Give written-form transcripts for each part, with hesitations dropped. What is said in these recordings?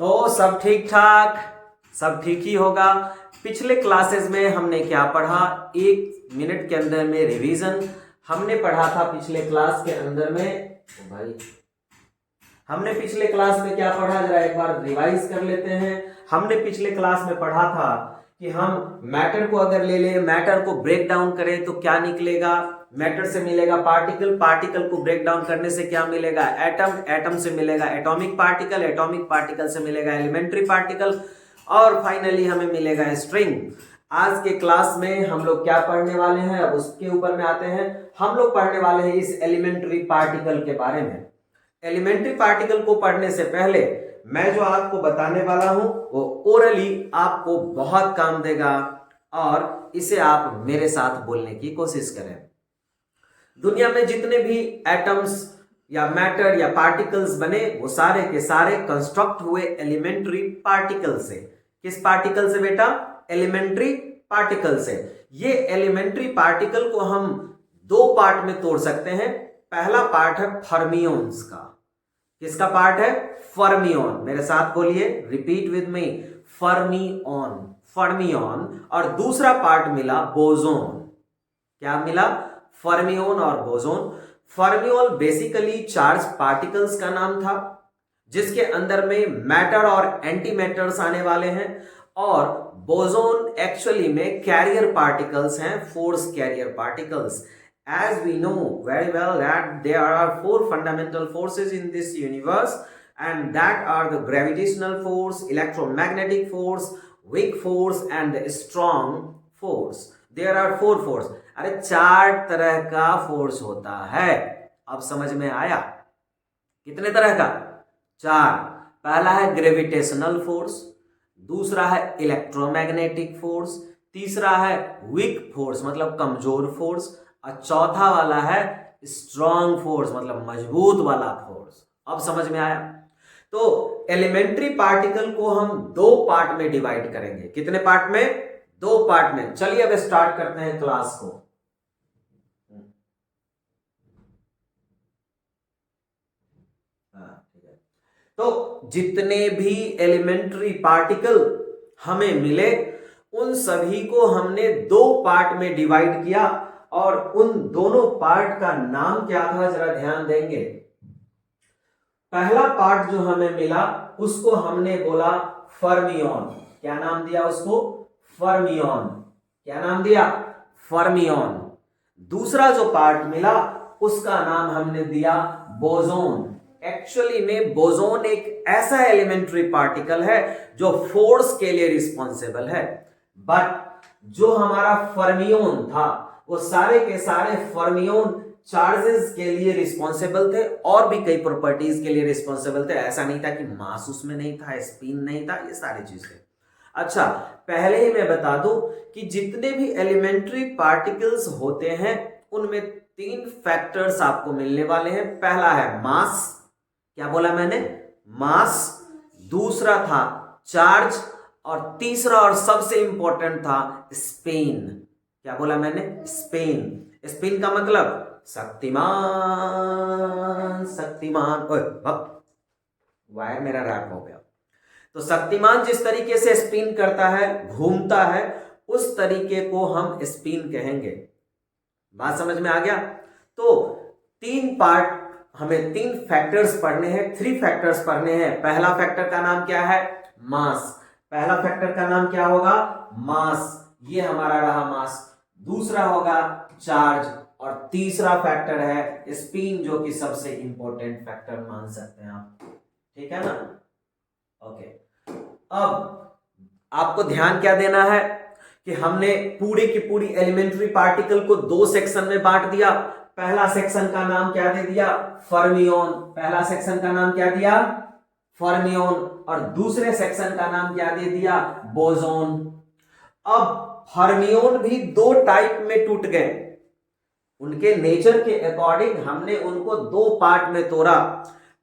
तो सब ठीक ठाक, सब ठीक ही होगा। पिछले क्लासेस में हमने क्या पढ़ा, 1 मिनट के अंदर में रिवीजन। हमने पढ़ा था पिछले क्लास के अंदर में, भाई हमने पिछले क्लास में क्या पढ़ा, जरा एक बार रिवाइज कर लेते हैं। हमने पिछले क्लास में पढ़ा था कि हम मैटर को अगर ले लें, मैटर को ब्रेक डाउन करें तो क्या निकलेगा, मैटर से मिलेगा पार्टिकल, पार्टिकल को ब्रेक डाउन करने से क्या मिलेगा, एटम, एटम से मिलेगा एटॉमिक पार्टिकल, एटॉमिक पार्टिकल से मिलेगा एलिमेंट्री पार्टिकल, और फाइनली हमें मिलेगा स्ट्रिंग। आज के क्लास में हम लोग क्या पढ़ने वाले हैं, अब उसके ऊपर में आते हैं। हम लोग पढ़ने वाले हैं इस एलिमेंट्री पार्टिकल के बारे में। एलिमेंट्री पार्टिकल को पढ़ने से पहले मैं जो आपको बताने वाला हूं वो ओरली आपको बहुत काम देगा, और इसे आप मेरे साथ बोलने की कोशिश करें। दुनिया में जितने भी एटम्स या मैटर या पार्टिकल्स बने वो सारे के सारे कंस्ट्रक्ट हुए एलिमेंट्री पार्टिकल से। किस पार्टिकल से बेटा? एलिमेंट्री पार्टिकल से। ये एलिमेंट्री पार्टिकल को हम 2 पार्ट में तोड़ सकते हैं। पहला पार्ट है फर्मियोन्स का। किसका पार्ट है? फर्मियोन। मेरे साथ बोलिए, repeat with me, fermion, fermion. और दूसरा पार्ट मिला बोसोन। क्या मिला? फर्मियोन और boson. Fermion basically charge particles का नाम था, जिसके अंदर में मैटर और एंटी मैटर्स आने वाले हैं, और बोसोन एक्चुअली में कैरियर पार्टिकल्स हैं, force carrier particles. As we know very well that there are 4 fundamental forces in this universe, and that are the gravitational force, electromagnetic force, weak force and the strong force. There are 4 force. अरे 4 तरह का force होता है। अब समझ में आया? कितने तरह का? 4। पहला है ग्रेविटेशनल फोर्स, दूसरा है इलेक्ट्रोमैग्नेटिक फोर्स, तीसरा है वीक फोर्स मतलब कमजोर फोर्स, और चौथा वाला है स्ट्रॉन्ग फोर्स मतलब मजबूत वाला फोर्स। अब समझ में आया? तो एलिमेंट्री पार्टिकल को हम 2 पार्ट में डिवाइड करेंगे। कितने पार्ट में? 2 पार्ट में। चलिए अब स्टार्ट करते हैं क्लास को। तो जितने भी एलिमेंट्री पार्टिकल हमें मिले उन सभी को हमने 2 पार्ट में डिवाइड किया, और उन दोनों पार्ट का नाम क्या था, जरा ध्यान देंगे। पहला पार्ट जो हमें मिला उसको हमने बोला फर्मियोन। क्या नाम दिया उसको? फर्मियोन। क्या नाम दिया? फर्मियोन। दूसरा जो पार्ट मिला उसका नाम हमने दिया बोसोन। एक्चुअली में बोसोन एक ऐसा एलिमेंट्री पार्टिकल है जो फोर्स के लिए रिस्पॉन्सिबल है, बट जो हमारा फर्मियोन था वो सारे के सारे फर्मियोन चार्जेस के लिए रिस्पॉन्सिबल थे, और भी कई प्रॉपर्टीज के लिए रिस्पॉन्सिबल थे। ऐसा नहीं था कि मास उसमें नहीं था, स्पिन नहीं था, ये सारी चीजें। अच्छा, पहले ही मैं बता दूं कि जितने भी एलिमेंट्री पार्टिकल्स होते हैं उनमें 3 फैक्टर्स आपको मिलने वाले हैं। पहला है मास। क्या बोला मैंने? मास। दूसरा था चार्ज, और तीसरा और सबसे इंपॉर्टेंट था स्पिन। क्या बोला मैंने? स्पिन। स्पिन का मतलब शक्तिमान, शक्तिमान। ओए वायर मेरा रैप हो गया। तो शक्तिमान जिस तरीके से स्पिन करता है, घूमता है, उस तरीके को हम स्पिन कहेंगे। बात समझ में आ गया? तो 3 पार्ट हमें 3 फैक्टर्स पढ़ने हैं, 3 फैक्टर्स पढ़ने हैं। पहला फैक्टर का नाम क्या है? मास। पहला फैक्टर का नाम क्या होगा? मास। ये हमारा रहा मास। दूसरा होगा चार्ज, और तीसरा फैक्टर है स्पिन, जो कि सबसे इंपॉर्टेंट फैक्टर मान सकते हैं आप। ठीक है ना? ओके। अब आपको ध्यान क्या देना है कि हमने पूरी की पूरी एलिमेंट्री पार्टिकल को 2 सेक्शन में बांट दिया। पहला सेक्शन का नाम क्या दे दिया? फर्मियोन। पहला सेक्शन का नाम क्या दिया? फर्मियोन। और दूसरे सेक्शन का नाम क्या दे दिया? बोसोन। अब फर्मियोन भी 2 टाइप में टूट गए। उनके नेचर के अकॉर्डिंग हमने उनको 2 पार्ट में तोड़ा।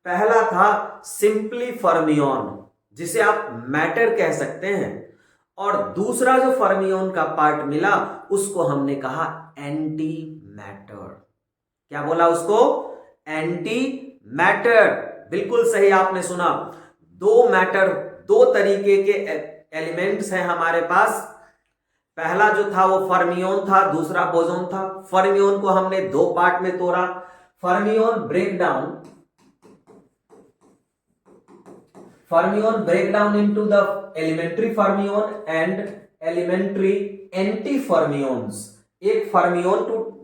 पहला था सिंपली फर्मियोन, जिसे आप मैटर कह सकते हैं, और दूसरा जो फर्मियोन का पार्ट मिला उसको हमने कहा एंटी मैटर। क्या बोला उसको? Anti matter. बिल्कुल सही आपने सुना। दो तरीके के एलिमेंट्स हैं हमारे पास। पहला जो था वो फर्मियोन था, दूसरा बोसोन था। फर्मियोन को हमने दो पार्ट में तोड़ा। Fermion break down into the elementary fermion and elementary anti fermions. एक फर्मियोन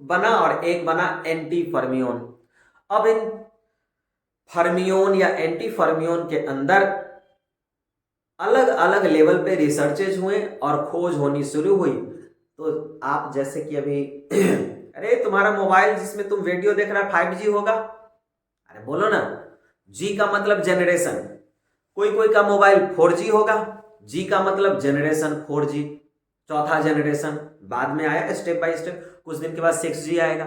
बना और एक बना एंटी फर्मियोन। अब इन फर्मियोन या एंटी फर्मियोन के अंदर अलग अलग लेवल पे रिसर्चेज हुए और खोज होनी शुरू हुई। तो आप जैसे कि अभी अरे तुम्हारा मोबाइल जिसमें तुम वीडियो देख रहा है 5G होगा? अरे बोलो ना। जी का मतलब जनरेशन। कोई का मोबाइल 4G होगा। जी का मतलब जनरेशन 4G, चौथा जनरेशन। बाद में आया स्टेप बाय स्टेप, कुछ दिन के बाद 6G आएगा।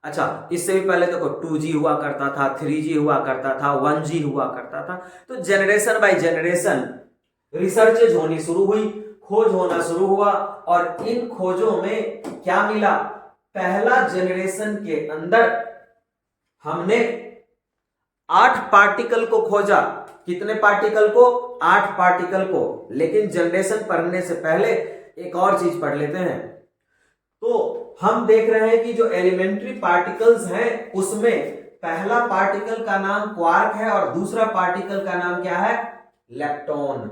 अच्छा, इससे भी पहले देखो 2G हुआ करता था, 3G हुआ करता था, 1G हुआ करता था। तो जनरेशन बाय जनरेशन रिसर्चेज होनी शुरू हुई, खोज होना शुरू हुआ। और इन खोजों में क्या मिला? पहला जनरेशन के अंदर हमने 8 पार्टिकल को खोजा। कितने पार्टिकल को? 8 पार्टिकल को। लेकिन जनरेशन पढ़ने से पहले एक और चीज पढ़ लेते हैं। तो हम देख रहे हैं कि जो एलिमेंट्री पार्टिकल्स हैं उसमें पहला पार्टिकल का नाम क्वार्क है और दूसरा पार्टिकल का नाम क्या है? लेप्टॉन।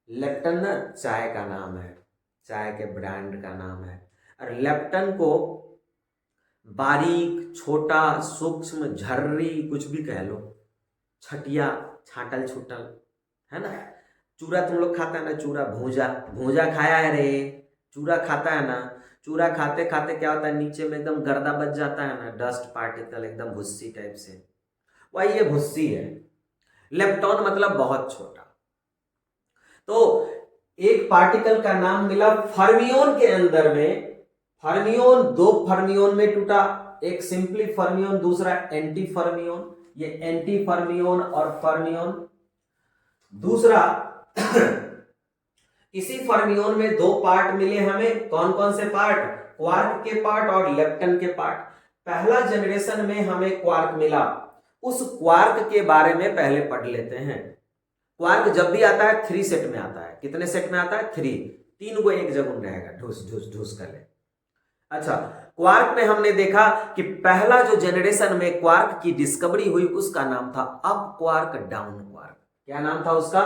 लेप्टन ना चाय का नाम है, चाय के ब्रांड का नाम है। और लेप्टन को बारीक, छोटा, सूक्ष्म, झर्री, कुछ भी कह लो, छटिया, छाटल छुटल, है ना। चूरा तुम लोग खाता है ना, चूरा भूजा भूजा खाया है रे? चूरा खाता है ना। चूरा खाते खाते क्या होता है, नीचे में एकदम गर्दा बच जाता है ना, डस्ट पार्टिकल, एकदम भुस्सी टाइप से। वही ये भुस्सी है। लेप्टॉन मतलब बहुत छोटा। तो एक पार्टिकल का नाम मिला फर्मियोन के अंदर में। फर्मियोन दो फर्मियोन में टूटा, एक सिंपली फर्मियोन, दूसरा एंटी फर्मियोन। ये एंटी फर्मियोन और फर्मियोन। दूसरा इसी फर्मियोन में दो पार्ट मिले हमें। कौन कौन से पार्ट? क्वार्क के पार्ट और लेप्टन के पार्ट। पहला जनरेशन में हमें क्वार्क मिला। उस क्वार्क के बारे में पहले पढ़ लेते हैं। क्वार्क जब भी आता है 3 सेट में आता है। कितने सेट में आता है? 3। 3 को एक जगह रहेगा, ढूस ढूस ढूस कर ले। अच्छा, क्वार्क में हमने देखा कि पहला जो जनरेशन में क्वार्क की डिस्कवरी हुई उसका नाम था अप क्वार्क, डाउन क्वार्क। क्या नाम था उसका?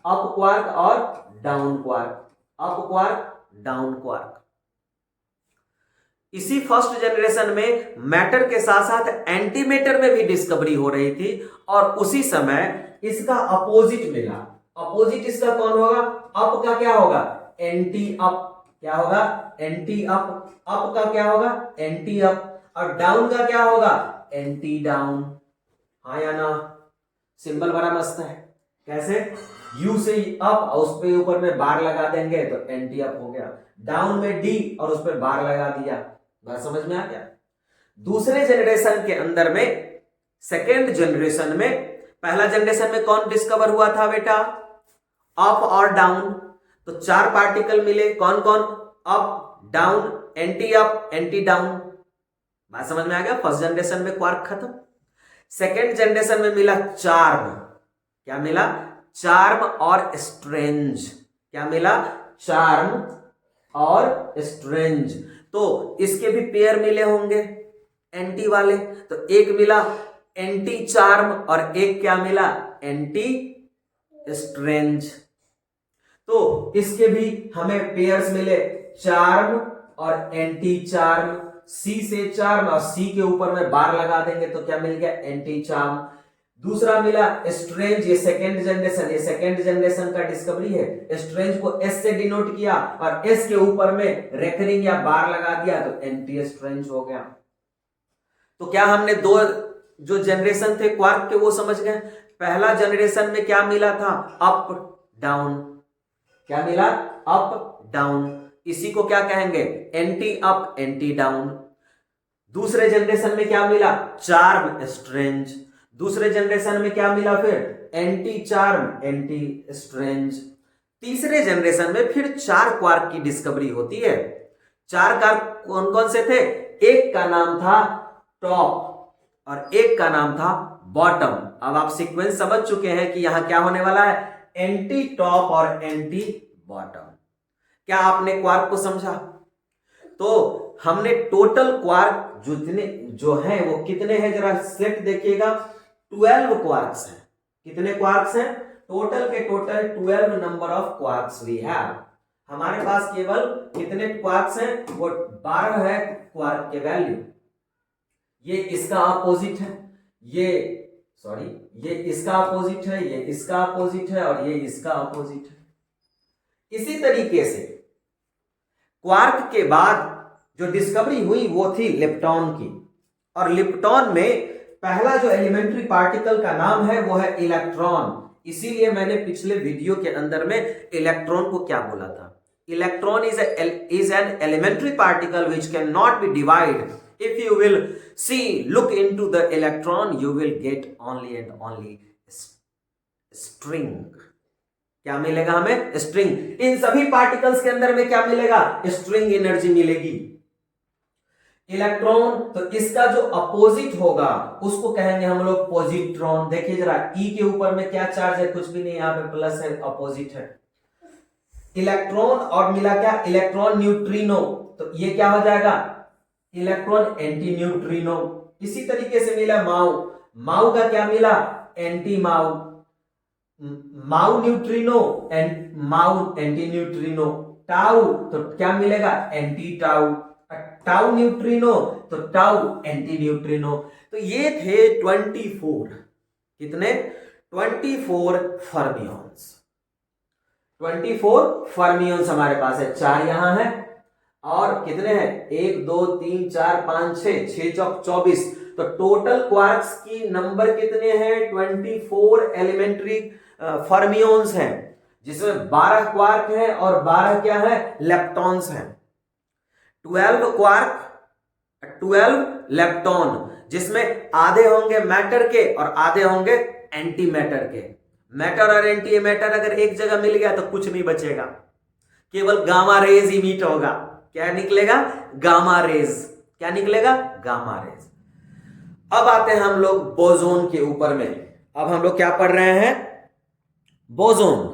अप क्वार्क और down quark. Up quark, down quark. इसी फर्स्ट जनरेशन में मैटर के साथ साथ एंटीमेटर में भी डिस्कवरी हो रही थी और उसी समय इसका अपोजिट मिला। अपोजिट इसका कौन होगा? अप का क्या होगा? Anti up. क्या होगा? Anti up. अप का क्या होगा? Anti up. और डाउन का क्या होगा? Anti down. हाँ या ना? सिंबल बड़ा मस्त है। कैसे? यू से अप और उस पे ऊपर में बार लगा देंगे तो एंटी अप हो गया। डाउन में डी और उस पर बार लगा दिया। बात समझ में आ गया? दूसरे जनरेशन के अंदर में, सेकेंड जनरेशन में, पहला जनरेशन में कौन डिस्कवर हुआ था बेटा? अप और डाउन। तो 4 पार्टिकल मिले। कौन कौन? Up, down, anti up, anti down. बात समझ में आ गया? फर्स्ट जनरेशन में क्वार्क खत्म। सेकेंड जनरेशन में मिला चार्म। क्या मिला? चार्म और स्ट्रेंज। क्या मिला? चार्म और स्ट्रेंज। तो इसके भी पेयर मिले होंगे एंटी वाले। तो एक मिला एंटी चार्म और एक क्या मिला? Anti strange. तो इसके भी हमें पेयर्स मिले, चार्म और एंटी चार्म। सी से चार्म और सी के ऊपर में बार लगा देंगे तो क्या मिल गया? Anti charm. दूसरा मिला स्ट्रेंज। ये सेकेंड जनरेशन, ये सेकेंड जनरेशन का डिस्कवरी है। स्ट्रेंज को एस से डिनोट किया और एस के ऊपर में रेकरिंग या बार लगा दिया तो एंटी स्ट्रेंज हो गया। तो क्या हमने दो जो जनरेशन थे क्वार्क के वो समझ गए? पहला जनरेशन में क्या मिला था? Up down. क्या मिला? Up down. इसी को क्या कहेंगे? Anti up, anti down. दूसरे जनरेशन में क्या मिला? Charm, strange. दूसरे जनरेशन में क्या मिला फिर? Anti charm, anti strange. तीसरे जनरेशन में फिर 4 क्वार्क की डिस्कवरी होती है। 4 क्वार्क कौन कौन से थे? एक का नाम था टॉप और एक का नाम था बॉटम। अब आप सीक्वेंस समझ चुके हैं कि यहां क्या होने वाला है, एंटी टॉप और एंटी बॉटम। क्या आपने क्वार्क को समझा? तो हमने टोटल क्वार्क जितने जो है वो कितने हैं, जरा सेट देखिएगा, 12 क्वार्क्स हैं। कितने क्वार्क्स हैं? टोटल के total 12 number of quarks we have. हमारे पास केवल कितने क्वार्क्स हैं? वो 12 है क्वार्क के वैल्यू। ये इसका अपोजिट है, ये इसका अपोजिट है, ये इसका अपोजिट है और ये इसका अपोजिट है। इसी तरीके से क्वार्क के बाद जो डिस्कवरी हुई वो थी लेप्टॉन की, और लेप्टॉन में पहला जो एलिमेंट्री पार्टिकल का नाम है वो है इलेक्ट्रॉन। इसीलिए मैंने पिछले वीडियो के अंदर में इलेक्ट्रॉन को क्या बोला था, electron is an elementary particle which can not be divide. If you will look into the electron, you will get only and only string. क्या मिलेगा हमें? स्ट्रिंग। इन सभी पार्टिकल्स के अंदर में क्या मिलेगा? स्ट्रिंग एनर्जी मिलेगी। इलेक्ट्रॉन, तो इसका जो अपोजिट होगा उसको कहेंगे हम लोग पॉजिट्रॉन। देखिए जरा, ई के ऊपर में क्या चार्ज है? कुछ भी नहीं, यहाँ पे प्लस है, अपोजिट है। इलेक्ट्रॉन और मिला क्या? इलेक्ट्रॉन न्यूट्रिनो, तो ये क्या हो जाएगा? Electron anti neutrino. इसी तरीके से मिला माउ, माउ का क्या मिला? Anti mu. Mu neutrino and mu anti neutrino. Tau, तो क्या मिलेगा? Anti tau. टाउ न्यूट्रिनो, तो टाउ एंटी न्यूट्रिनो। तो ये थे 24, कितने? 24 फर्मियंस। 24 फर्मियंस हमारे पास है। 4 यहां है और कितने हैं? 1 2 3 4 5 6, 6 चौक 24। तो टोटल क्वार्क्स की नंबर कितने हैं? 24 एलिमेंट्री फर्मियंस हैं, जिसमें 12 क्वार्क हैं और 12 क्या है? लेप्टॉन्स हैं। 12 क्वार्क, 12 लेप्टॉन, जिसमें आधे होंगे मैटर के और आधे होंगे एंटी मैटर के। मैटर और एंटी मैटर अगर एक जगह मिल गया तो कुछ नहीं बचेगा, केवल गामा रेज इमिट होगा। क्या निकलेगा? Gamma rays. क्या निकलेगा? Gamma rays. अब आते हैं हम लोग बोसोन के ऊपर में। अब हम लोग क्या पढ़ रहे हैं? बोसोन।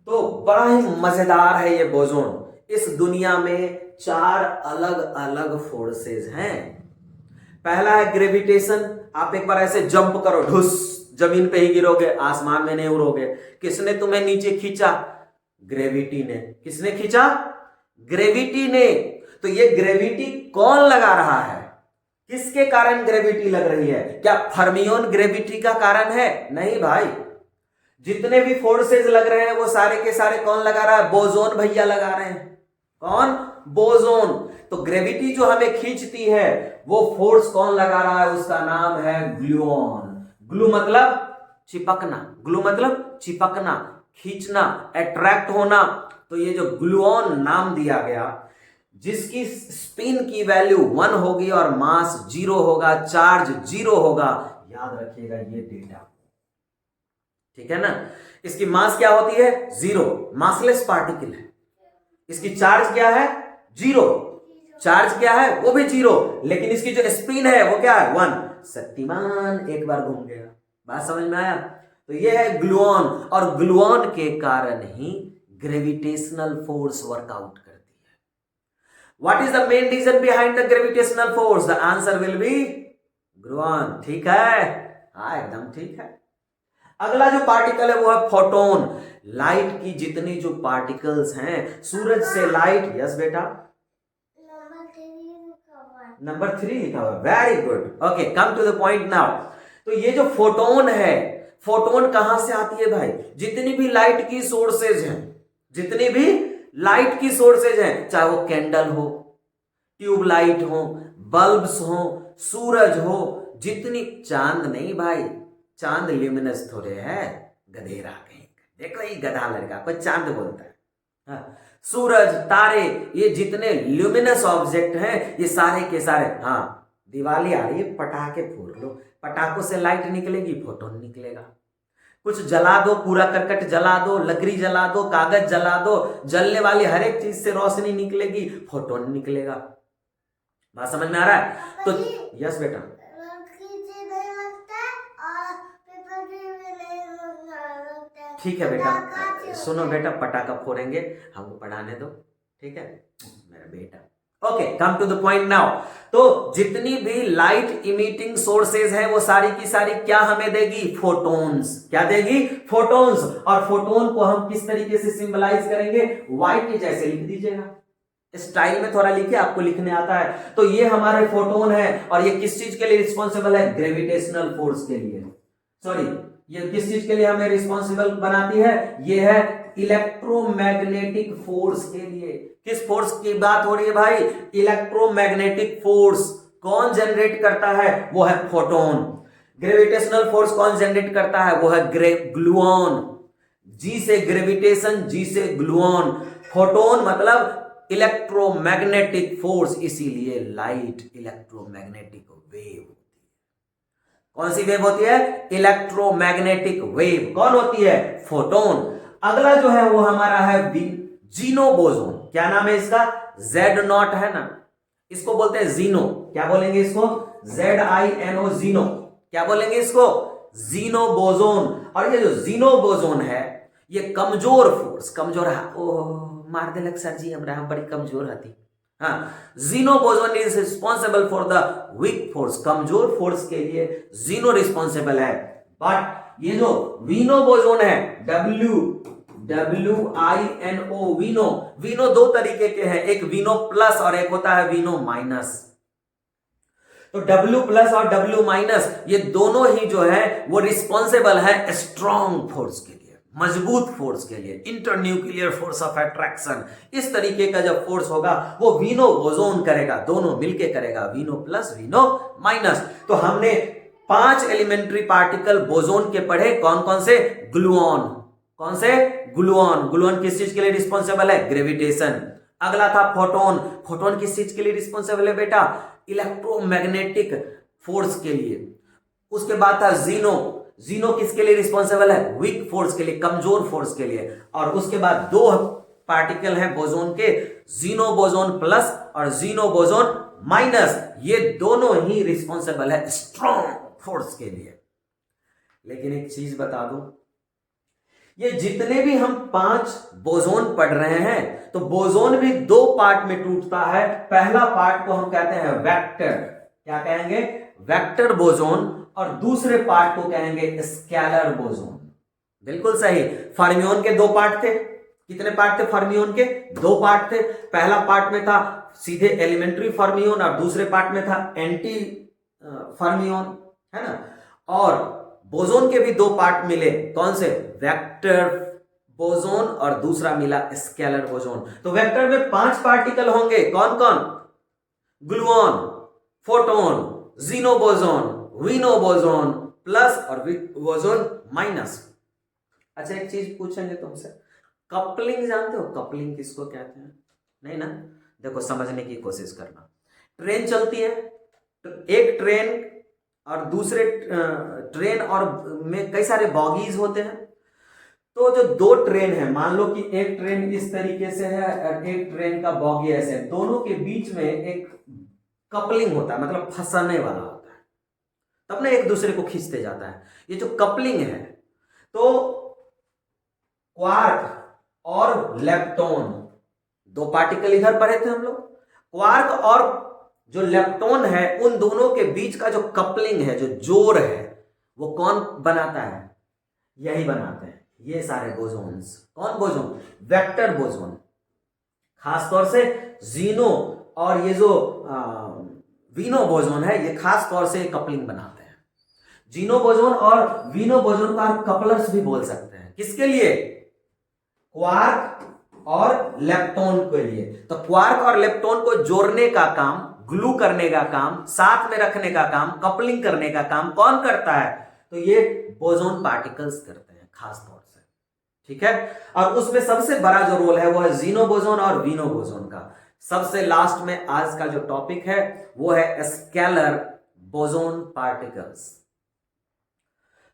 तो बड़ा ही मजेदार है ये बोसोन। इस दुनिया में 4 अलग अलग फोर्सेस हैं। पहला है ग्रेविटेशन। आप एक बार ऐसे जंप करो, ढुस, जमीन पे ही गिरोगे, आसमान में नहीं उड़ोगे। किसने तुम्हें नीचे खींचा? ग्रेविटी ने। किसने खींचा? ग्रेविटी ने। तो ये ग्रेविटी कौन लगा रहा है? किसके कारण ग्रेविटी लग रही है? क्या फर्मियन ग्रेविटी का कारण है? नहीं भाई, जितने भी फोर्सेस लग रहे हैं वो सारे के सारे कौन लगा रहा है? बोसोन भैया लगा रहे हैं। कौन? बोसोन। तो ग्रेविटी जो हमें खींचती है वो फोर्स कौन लगा रहा है? उसका नाम है ग्लूऑन। ग्लू मतलब चिपकना, ग्लू मतलब चिपकना, खींचना, अट्रैक्ट होना। तो ये जो ग्लूऑन नाम दिया गया, जिसकी स्पिन की वैल्यू 1 होगी और मास 0 होगा, चार्ज 0 होगा। याद रखिएगा ये डेटा, ठीक है ना। इसकी मास क्या होती है? 0, मासलेस पार्टिकल है। इसकी चार्ज क्या है? 0। चार्ज क्या है? वो भी 0, लेकिन इसकी जो स्पिन है वो क्या है? 1। शक्तिमान एक बार घूम गया। बात समझ में आया? तो ये है ग्लूऑन, और ग्लूऑन के कारण ही ग्रेविटेशनल फोर्स वर्कआउट करती है। What is the main reason behind the gravitational force? The answer will be gluon. ठीक है? हाँ, एकदम ठीक है। अगला जो पार्टिकल है वो है फोटोन। लाइट की जितनी जो पार्टिकल्स हैं, सूरज से लाइट, यस बेटा, नंबर 3 लिखा हुआ, very good. Okay, come to the point now. तो ये जो फोटोन है, फोटोन कहां से आती है भाई? जितनी भी लाइट की सोर्सेज हैं, जितनी भी लाइट की सोर्सेज हैं, चाहे वो कैंडल हो, ट्यूबलाइट हो, बल्ब्स हो, सूरज हो, जितनी, चांद नहीं भाई, चांद ल्यूमिनस थोड़े है, गधेरा कहीं। देखो ये गधा लड़का कोई चांद बोलता है। हाँ, सूरज, तारे, ये जितने ल्यूमिनस ऑब्जेक्ट हैं, ये सारे के सारे, हाँ, दिवाली आ रही है, पटाखे फोड़ लो, पटाखों से लाइट निकलेगी, फोटोन निकलेगा। कुछ जला दो, कूड़ा करकट जला दो, लकड़ी जला दो, कागज जला दो, जलने वाली हर एक चीज से रोशनी निकलेगी, फोटोन निकलेगा। बात समझ में आ रहा है? तो यस बेटा, ठीक है बेटा, सुनो बेटा, पटाखा फोड़ेंगे, हमको पढ़ाने दो, ठीक है मेरा बेटा। Okay, come to the point now. तो जितनी भी लाइट इमिटिंग सोर्सेज है वो सारी की सारी क्या हमें देगी? फोटोन्स। क्या देगी? फोटोन्स। और फोटोन को हम किस तरीके से सिंबलाइज करेंगे? वाई के जैसे लिख दीजिएगा, स्टाइल में थोड़ा लिखिए, आपको लिखने आता है। तो ये हमारे फोटोन है, और ये किस चीज के लिए रिस्पॉन्सिबल है? ग्रेविटेशनल फोर्स के लिए। सॉरी, ये किस चीज के लिए हमें रिस्पॉन्सिबल बनाती है? ये है इलेक्ट्रोमैग्नेटिक फोर्स के लिए। किस फोर्स की बात हो रही है भाई? Electromagnetic force. कौन जनरेट करता है? वो है फोटोन। ग्रेविटेशनल फोर्स कौन जनरेट करता है? वो है ग्लूऑन। जी से ग्रेविटेशन, जी से ग्लूऑन। फोटोन मतलब इलेक्ट्रोमैग्नेटिक फोर्स, इसीलिए लाइट इलेक्ट्रोमैग्नेटिक वेव। कौन सी वेव होती है? Electromagnetic wave. कौन होती है? फोटोन। अगला जो है वो हमारा है जीनो बोसोन। क्या नाम है इसका? Z0 है ना, इसको बोलते हैं जीनो। क्या बोलेंगे इसको? ZINO, जीनो। क्या बोलेंगे इसको? जीनो बोसोन। और ये जो जीनो बोसोन है ये कमजोर फोर्स, कमजोर है, ओह मार देलक सर जी हमरा, हम बड़ी कमजोर हती। हाँ, zino boson is responsible for the weak force. कमजोर फोर्स के लिए जीनो रिस्पॉन्सिबल है। बट ये जो वीनो बोसोन है, WINO, वीनो दो तरीके के हैं, एक वीनो प्लस और एक होता है वीनो माइनस। तो W प्लस और W माइनस ये दोनों ही जो है वो रिस्पॉन्सिबल है स्ट्रॉन्ग फोर्स के लिए, मजबूत फोर्स के लिए, इंटरन्यूक्लियर फोर्स ऑफ अट्रैक्शन। इस तरीके का जब फोर्स होगा वो वीनो बोसोन करेगा, दोनों मिलके करेगा, वीनो प्लस वीनो माइनस। तो हमने 5 एलिमेंट्री पार्टिकल बोसोन के पढ़े। कौन कौन से? ग्लूऑन। कौन से? ग्लूऑन। ग्लूऑन किस चीज के लिए रिस्पॉन्सिबल है? ग्रेविटेशन। अगला था फोटोन। फोटोन किस चीज के लिए रिस्पॉन्सिबल है बेटा? इलेक्ट्रोमैग्नेटिक फोर्स के लिए। उसके बाद था जीनो। जीनो किसके लिए रिस्पॉन्सिबल है? वीक फोर्स के लिए, कमजोर फोर्स के लिए। और उसके बाद 2 पार्टिकल हैं बोसोन के, जीनो बोसोन प्लस और जीनो बोसोन माइनस। ये दोनों ही रिस्पॉन्सिबल है स्ट्रॉन्ग फोर्स के लिए। लेकिन एक चीज बता दूं, ये जितने भी हम 5 बोसोन पढ़ रहे हैं, तो बोसोन भी 2 पार्ट में टूटता है। पहला पार्ट को हम कहते हैं वेक्टर। क्या कहेंगे? Vector boson. और दूसरे पार्ट को कहेंगे स्केलर बोसोन। बिल्कुल सही। फर्मियोन के 2 पार्ट थे। कितने पार्ट थे फर्मियोन के? 2 पार्ट थे। पहला पार्ट में था सीधे एलिमेंट्री फर्मियोन और दूसरे पार्ट में था एंटी फर्मियोन, है ना। और बोसोन के भी 2 पार्ट मिले। कौन से? वेक्टर बोसोन और दूसरा मिला स्केलर बोसोन। तो वेक्टर में 5 पार्टिकल होंगे। कौन कौन? ग्लूऑन, फोटोन, जीनो बोसोन, वीनो बोसोन प्लस और बोसोन माइनस। अच्छा, एक चीज पूछेंगे तुमसे, कपलिंग जानते हो? कपलिंग किसको कहते हैं? नहीं ना? देखो समझने की कोशिश करना। ट्रेन चलती है, तो एक ट्रेन और दूसरे ट्रेन और में कई सारे बॉगीज होते हैं। तो जो 2 ट्रेन है, मान लो कि एक ट्रेन इस तरीके से है और एक ट्रेन का बॉगी ऐसे है, दोनों के बीच में एक कपलिंग होता है, मतलब फंसाने वाला होता है, तब ना एक दूसरे को खींचते जाता है। ये जो कपलिंग है, तो क्वार्क और लेप्टोन, 2 पार्टिकल इधर पढ़े थे हम लोग। क्वार्क और जो लेप्टोन है, उन दोनों के बीच का जो कपलिंग है, जो जोड़ है, वो कौन बनाता है? यही बनाते हैं ये सारे बोसोन्स। कौन बोसोन? Vector boson. खासतौर से जीनो और ये जो वीनो बोसोन है, ये खास तौर से कपलिंग बनाते हैं। जीनो बोसोन और वीनो बोसोन का कपलर्स भी बोल सकते हैं। किसके लिए? क्वार्क और लेप्टोन के लिए। तो क्वार्क और लेप्टोन को जोड़ने का काम, ग्लू करने का काम, साथ में रखने का काम, कपलिंग करने का काम कौन करता है? तो ये बोसोन पार्टिकल्स करते हैं खास तौर से, ठीक है। और उसमें सबसे बड़ा जो रोल है वो है जीनो बोसोन और वीनो बोसोन का। सबसे लास्ट में आज का जो टॉपिक है वो है स्केलर बोसोन पार्टिकल्स।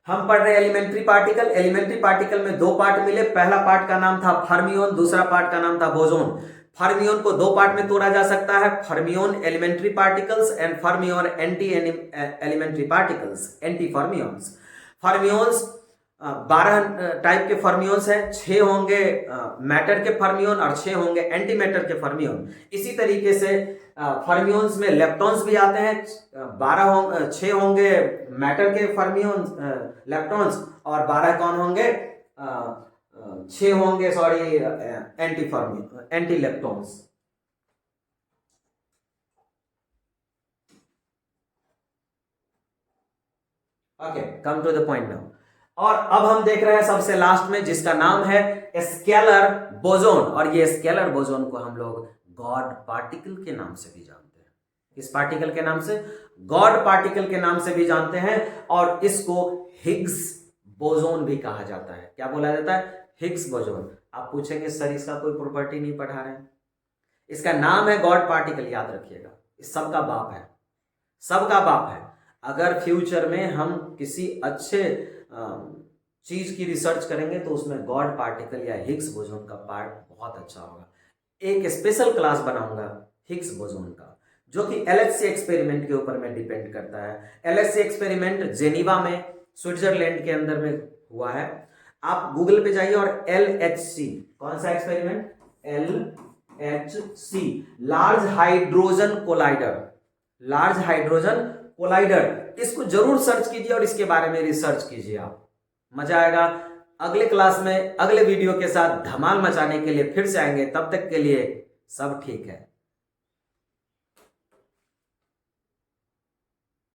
हम पढ़ रहे हैं एलिमेंट्री पार्टिकल। एलिमेंट्री पार्टिकल में 2 पार्ट मिले। पहला पार्ट का नाम था फर्मियोन, दूसरा पार्ट का नाम था बोसोन। फर्मियोन को 2 पार्ट में तोड़ा जा सकता है, fermion elementary particles and fermion anti elementary particles, anti fermions. Fermions 12 type के फर्मियोन्स हैं, 6 होंगे मैटर के फर्मियोन और 6 होंगे एंटी मैटर के फर्मियोन। इसी तरीके से फर्मियोन्स में लेप्टॉन्स भी आते हैं, 6 होंगे मैटर के फर्मियोन लेप्टॉन्स और 12 कौन होंगे 6 होंगे sorry anti leptons. Okay, come to the point now. और अब हम देख रहे हैं सबसे लास्ट में जिसका नाम है स्केलर बोसोन, और ये स्केलर बोसोन को हम लोग गॉड पार्टिकल के नाम से भी जानते हैं। किस पार्टिकल के नाम से? गॉड पार्टिकल के नाम से भी जानते हैं, और इसको हिग्स बोसोन भी कहा जाता है। क्या बोला जाता है? Higgs boson. आप पूछेंगे सर इसका कोई प्रॉपर्टी नहीं पढ़ा रहे हैं। इसका नाम है गॉड पार्टिकल, याद रखिएगा। इस सबका बाप है, सबका बाप है। अगर फ्यूचर में हम किसी अच्छे चीज की रिसर्च करेंगे तो उसमें गॉड पार्टिकल या हिग्स बोसोन का पार्ट बहुत अच्छा होगा। एक स्पेशल क्लास बनाऊंगा हिग्स बोसोन का, जो कि LHC एक्सपेरिमेंट के ऊपर में डिपेंड करता है। LHC एक्सपेरिमेंट जेनीवा में स्विट्जरलैंड के अंदर में हुआ है। आप गूगल पे जाइए और LHC, कौन सा experiment? LHC, large hydrogen collider, large hydrogen collider, इसको जरूर सर्च कीजिए और इसके बारे में रिसर्च कीजिए। आप मजा आएगा। अगले क्लास में अगले वीडियो के साथ धमाल मचाने के लिए फिर से आएंगे। तब तक के लिए सब ठीक है।